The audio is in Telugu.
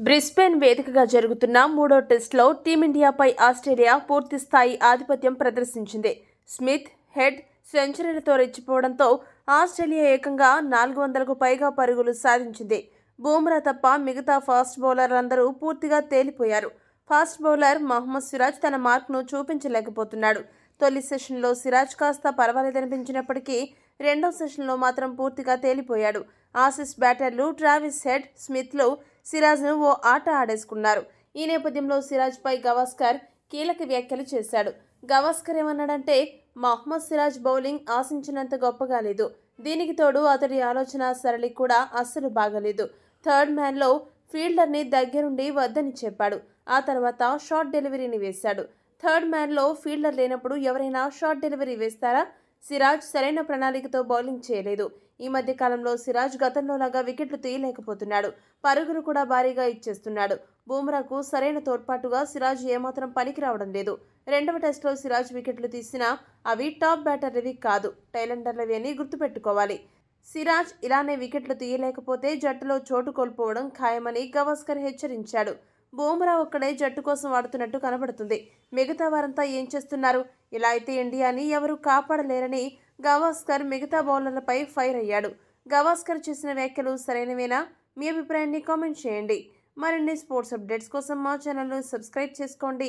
బ్రిస్బేన్ వేదికగా జరుగుతున్న మూడో టెస్టులో టీమిండియాపై ఆస్ట్రేలియా పూర్తిస్థాయి ఆధిపత్యం ప్రదర్శించింది. స్మిత్, హెడ్ సెంచరీలతో రెచ్చిపోవడంతో ఆస్ట్రేలియా ఏకంగా 400కు పైగా పరుగులు సాధించింది. బూమ్రా తప్ప మిగతా ఫాస్ట్ బౌలర్లందరూ పూర్తిగా తేలిపోయారు. ఫాస్ట్ బౌలర్ మహమ్మద్ సిరాజ్ తన మార్క్ను చూపించలేకపోతున్నాడు. తొలి సెషన్లో సిరాజ్ కాస్త పర్వాలేదనిపించినప్పటికీ రెండో సెషన్లో మాత్రం పూర్తిగా తేలిపోయాడు. ఆసీస్ బ్యాటర్లు ట్రావిస్ హెడ్, స్మిత్లు సిరాజ్ను ఓ ఆట ఆడేసుకున్నారు. ఈ నేపథ్యంలో సిరాజ్పై గవాస్కర్ కీలక వ్యాఖ్యలు చేశాడు. గవాస్కర్ ఏమన్నాడంటే, మహమ్మద్ సిరాజ్ బౌలింగ్ ఆశించినంత గొప్పగా లేదు. దీనికి తోడు అతడి ఆలోచన సరళి కూడా అస్సలు బాగలేదు. థర్డ్ మ్యాన్లో ఫీల్డర్ని దగ్గరుండి వద్దని చెప్పాడు. ఆ తర్వాత షార్ట్ డెలివరీని వేశాడు. థర్డ్ మ్యాన్లో ఫీల్డర్ లేనప్పుడు ఎవరైనా షార్ట్ డెలివరీ వేస్తారా? సిరాజ్ సరైన ప్రణాళికతో బౌలింగ్ చేయలేదు. ఈ మధ్య కాలంలో సిరాజ్ గతంలోలాగా వికెట్లు తీయలేకపోతున్నాడు. పరుగులు కూడా భారీగా ఇచ్చేస్తున్నాడు. బూమ్రాకు సరైన తోడ్పాటుగా సిరాజ్ ఏమాత్రం పనికి రావడం లేదు. రెండవ టెస్టులో సిరాజ్ వికెట్లు తీసినా అవి టాప్ బ్యాటర్లవి కాదు, టైలెండర్లవి అని గుర్తుపెట్టుకోవాలి. సిరాజ్ ఇలానే వికెట్లు తీయలేకపోతే జట్టులో చోటు కోల్పోవడం ఖాయమని గవాస్కర్ హెచ్చరించాడు. బూమ్రా ఒక్కడే జట్టు కోసం ఆడుతున్నట్టు కనబడుతుంది. మిగతా వారంతా ఏం చేస్తున్నారు? ఇలా అయితే ఇండియాని ఎవరూ కాపాడలేరని గవాస్కర్ మిగతా బౌలర్లపై ఫైర్ అయ్యాడు. గవాస్కర్ చేసిన వ్యాఖ్యలు సరైనవేనా? మీ అభిప్రాయాన్ని కామెంట్ చేయండి. మరిన్ని స్పోర్ట్స్ అప్డేట్స్ కోసం మా ఛానల్ను సబ్స్క్రైబ్ చేసుకోండి.